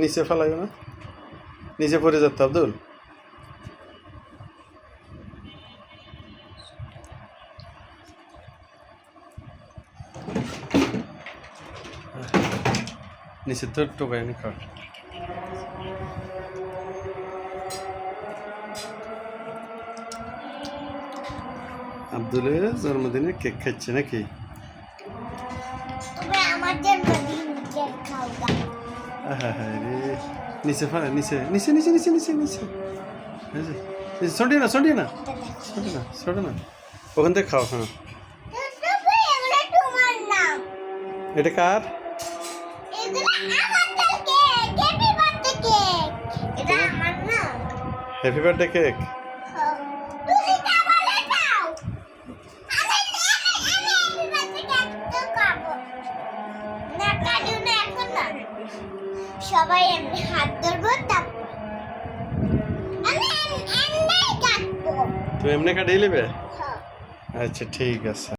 নিচে ফেলাইও না, নিচে পড়ে যাচ্ছে আব্দুল। নিচে তো টোকাই নি খাওয়া। আব্দুলের জন্মদিনে কেক খাচ্ছে নাকি? নিচে ফেলা, নিচে নিচে নিচে নিচে নিচে নিচে ছড়িয়ে না, ছড়িয়ে না, ছড়ে না, ছড়ে না, ওখান থেকে খাও। হ্যাঁ, এটা কার? Happy birthday cake. সবাই এমনি হাত ধরবো, তারপর তুমি এমনি কাটিয়ে নেবে? আচ্ছা ঠিক আছে।